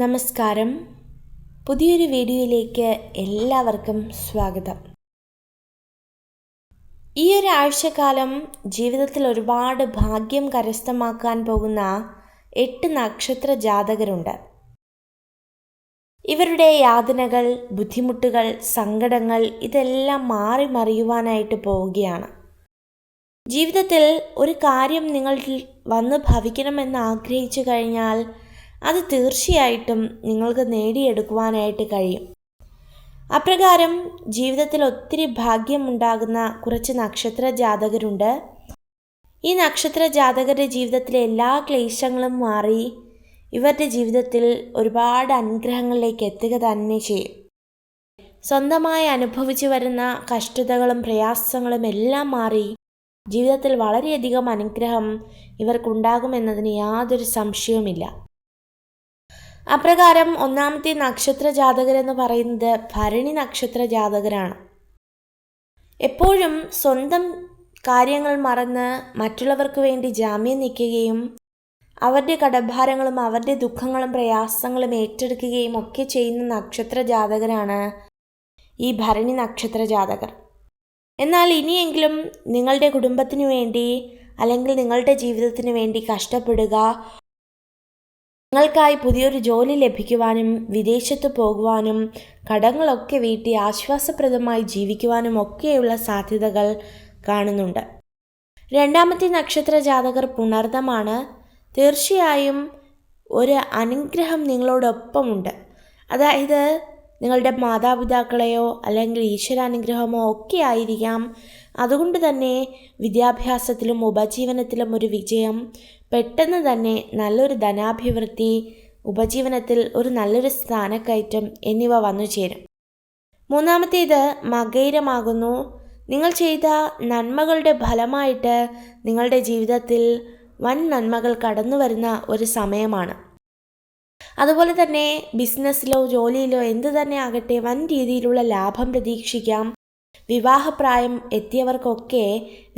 നമസ്കാരം. പുതിയൊരു വീഡിയോയിലേക്ക് എല്ലാവർക്കും സ്വാഗതം. ഈ ഒരു ആഴ്ചക്കാലം ജീവിതത്തിൽ ഒരുപാട് ഭാഗ്യം കരസ്ഥമാക്കാൻ പോകുന്ന 8 നക്ഷത്ര ജാതകരുണ്ട്. ഇവരുടെ യാതനകൾ, ബുദ്ധിമുട്ടുകൾ, സങ്കടങ്ങൾ ഇതെല്ലാം മാറി മറിയുവാനായിട്ട് പോവുകയാണ്. ജീവിതത്തിൽ ഒരു കാര്യം നിങ്ങൾ വന്ന് ഭവിക്കണമെന്ന് ആഗ്രഹിച്ചു കഴിഞ്ഞാൽ അത് തീർച്ചയായിട്ടും നിങ്ങൾക്ക് നേടിയെടുക്കുവാനായിട്ട് കഴിയും. അപ്രകാരം ജീവിതത്തിൽ ഒത്തിരി ഭാഗ്യമുണ്ടാകുന്ന കുറച്ച് നക്ഷത്ര ജാതകരുണ്ട്. ഈ നക്ഷത്ര ജാതകരുടെ ജീവിതത്തിലെ എല്ലാ ക്ലേശങ്ങളും മാറി ഇവരുടെ ജീവിതത്തിൽ ഒരുപാട് അനുഗ്രഹങ്ങളിലേക്ക് എത്തുക തന്നെ ചെയ്യും. സ്വന്തമായി അനുഭവിച്ചു വരുന്ന കഷ്ടതകളും പ്രയാസങ്ങളും എല്ലാം മാറി ജീവിതത്തിൽ വളരെയധികം അനുഗ്രഹം ഇവർക്കുണ്ടാകുമെന്നതിന് യാതൊരു സംശയവുമില്ല. അപ്രകാരം ഒന്നാമത്തെ നക്ഷത്ര ജാതകരെന്ന് പറയുന്നത് ഭരണി നക്ഷത്ര ജാതകരാണ്. എപ്പോഴും സ്വന്തം കാര്യങ്ങൾ മറന്ന് മറ്റുള്ളവർക്ക് വേണ്ടി ജാമ്യം നിൽക്കുകയും അവരുടെ കടഭാരങ്ങളും അവരുടെ ദുഃഖങ്ങളും പ്രയാസങ്ങളും ഏറ്റെടുക്കുകയും ഒക്കെ ചെയ്യുന്ന നക്ഷത്ര ജാതകരാണ് ഈ ഭരണി നക്ഷത്ര ജാതകർ. എന്നാൽ ഇനിയെങ്കിലും നിങ്ങളുടെ കുടുംബത്തിനു വേണ്ടി അല്ലെങ്കിൽ നിങ്ങളുടെ ജീവിതത്തിന് വേണ്ടി കഷ്ടപ്പെടുക, നിങ്ങൾക്കായി പുതിയൊരു ജോലി ലഭിക്കുവാനും വിദേശത്ത് പോകുവാനും കടങ്ങളൊക്കെ വീട്ടി ആശ്വാസപ്രദമായി ജീവിക്കുവാനും ഒക്കെയുള്ള സാധ്യതകൾ കാണുന്നുണ്ട്. രണ്ടാമത്തെ നക്ഷത്ര ജാതകർ പുണർദമാണ്. തീർച്ചയായും ഒരു അനുഗ്രഹം നിങ്ങളോടൊപ്പമുണ്ട്. അതായത് നിങ്ങളുടെ മാതാപിതാക്കളെയോ അല്ലെങ്കിൽ ഈശ്വരാനുഗ്രഹമോ ഒക്കെ ആയിരിക്കാം. അതുകൊണ്ട് തന്നെ വിദ്യാഭ്യാസത്തിലും ഉപജീവനത്തിലും ഒരു വിജയം, പെട്ടെന്ന് തന്നെ നല്ലൊരു ധനാഭിവൃദ്ധി, ഉപജീവനത്തിൽ ഒരു നല്ലൊരു സ്ഥാനക്കയറ്റം എന്നിവ വന്നു ചേരും. മൂന്നാമത്തേത് മകയിരമാകുന്നു. നിങ്ങൾ ചെയ്ത നന്മകളുടെ ഫലമായിട്ട് നിങ്ങളുടെ ജീവിതത്തിൽ വൻ നന്മകൾ കടന്നു വരുന്ന ഒരു സമയമാണ്. അതുപോലെ തന്നെ ബിസിനസ്സിലോ ജോലിയിലോ എന്തു തന്നെ ആകട്ടെ വൻ രീതിയിലുള്ള ലാഭം പ്രതീക്ഷിക്കാം. വിവാഹപ്രായം എത്തിയവർക്കൊക്കെ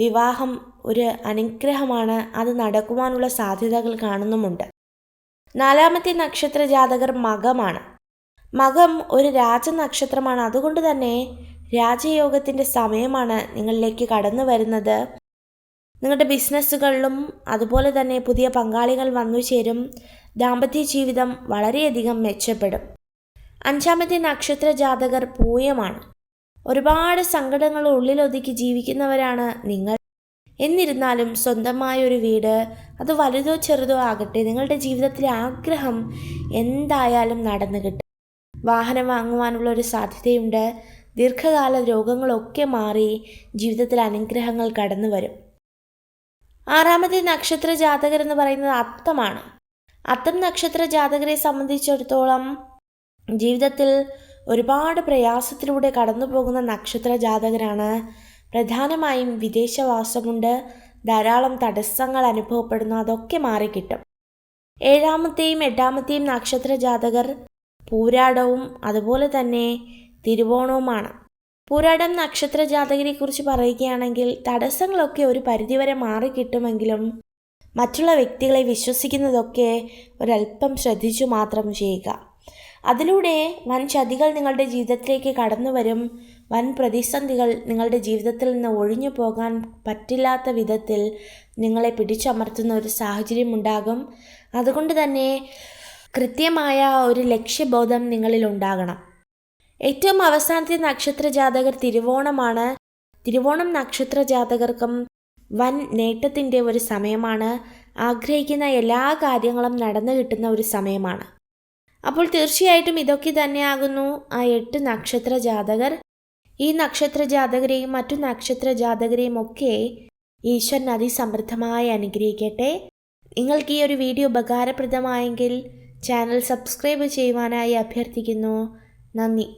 വിവാഹം ഒരു അനുഗ്രഹമാണ്. അത് നടക്കുവാനുള്ള സാധ്യതകൾ കാണുന്നുമുണ്ട്. നാലാമത്തെ നക്ഷത്ര ജാതകർ മകമാണ്. മകം ഒരു രാജനക്ഷത്രമാണ്. അതുകൊണ്ട് തന്നെ രാജയോഗത്തിൻ്റെ സമയമാണ് നിങ്ങളിലേക്ക് കടന്നു വരുന്നത്. നിങ്ങളുടെ ബിസിനസ്സുകളിലും അതുപോലെ തന്നെ പുതിയ പങ്കാളികൾ വന്നു ചേരും. ദാമ്പത്യ ജീവിതം വളരെയധികം മെച്ചപ്പെടും. അഞ്ചാമത്തെ നക്ഷത്ര ജാതകർ പൂയമാണ്. ഒരുപാട് സങ്കടങ്ങൾ ഉള്ളിലൊതുക്കി ജീവിക്കുന്നവരാണ് നിങ്ങൾ. എന്നിരുന്നാലും സ്വന്തമായൊരു വീട്, അത് വലുതോ ചെറുതോ ആകട്ടെ, നിങ്ങളുടെ ജീവിതത്തിലെ ആഗ്രഹം എന്തായാലും നടന്നു കിട്ടും. വാഹനം വാങ്ങുവാനുള്ള ഒരു സാധ്യതയുണ്ട്. ദീർഘകാല രോഗങ്ങളൊക്കെ മാറി ജീവിതത്തിൽ അനുഗ്രഹങ്ങൾ കടന്നു വരും. ആറാമത്തെ നക്ഷത്ര ജാതകർ എന്ന് പറയുന്നത് അത്തമാണ്. അത്തം നക്ഷത്ര ജാതകരെ സംബന്ധിച്ചിടത്തോളം ജീവിതത്തിൽ ഒരുപാട് പ്രയാസത്തിലൂടെ കടന്നു പോകുന്ന നക്ഷത്ര ജാതകരാണ്. പ്രധാനമായും വിദേശവാസമുണ്ട്. ധാരാളം തടസ്സങ്ങൾ അനുഭവപ്പെടുന്നു. അതൊക്കെ മാറിക്കിട്ടും. ഏഴാമത്തെയും എട്ടാമത്തെയും നക്ഷത്ര ജാതകർ പൂരാടവും അതുപോലെ തന്നെ തിരുവോണവുമാണ്. പൂരാടം നക്ഷത്ര ജാതകരെ കുറിച്ച് പറയുകയാണെങ്കിൽ തടസ്സങ്ങളൊക്കെ ഒരു പരിധിവരെ മാറിക്കിട്ടുമെങ്കിലും മറ്റുള്ള വ്യക്തികളെ വിശ്വസിക്കുന്നതൊക്കെ ഒരല്പം ശ്രദ്ധിച്ചു മാത്രം ചെയ്യുക. അതിലൂടെ വൻ ചതികൾ നിങ്ങളുടെ ജീവിതത്തിലേക്ക് കടന്നു വരും. വൻ പ്രതിസന്ധികൾ നിങ്ങളുടെ ജീവിതത്തിൽ നിന്ന് ഒഴിഞ്ഞു പോകാൻ പറ്റില്ലാത്ത വിധത്തിൽ നിങ്ങളെ പിടിച്ചമർത്തുന്ന ഒരു സാഹചര്യം ഉണ്ടാകും. അതുകൊണ്ട് തന്നെ കൃത്യമായ ഒരു ലക്ഷ്യബോധം നിങ്ങളിൽ ഉണ്ടാകണം. ഏറ്റവും അവസാനത്തെ നക്ഷത്ര ജാതകർ തിരുവോണമാണ്. തിരുവോണം നക്ഷത്ര ജാതകർക്കും വൻ നേട്ടത്തിൻ്റെ ഒരു സമയമാണ്. ആഗ്രഹിക്കുന്ന എല്ലാ കാര്യങ്ങളും നടന്നു കിട്ടുന്ന ഒരു സമയമാണ്. അപ്പോൾ തീർച്ചയായിട്ടും ഇതൊക്കെ തന്നെയാകുന്നു ആ 8 നക്ഷത്ര ജാതകർ. ഈ നക്ഷത്ര ജാതകരെയും മറ്റു നക്ഷത്ര ജാതകരെയും ഒക്കെ ഈശ്വരൻ അതിസമൃദ്ധമായി അനുഗ്രഹിക്കട്ടെ. നിങ്ങൾക്ക് ഈ ഒരു വീഡിയോ ഉപകാരപ്രദമായെങ്കിൽ ചാനൽ സബ്സ്ക്രൈബ് ചെയ്യുവാനായി അഭ്യർത്ഥിക്കുന്നു. നന്ദി.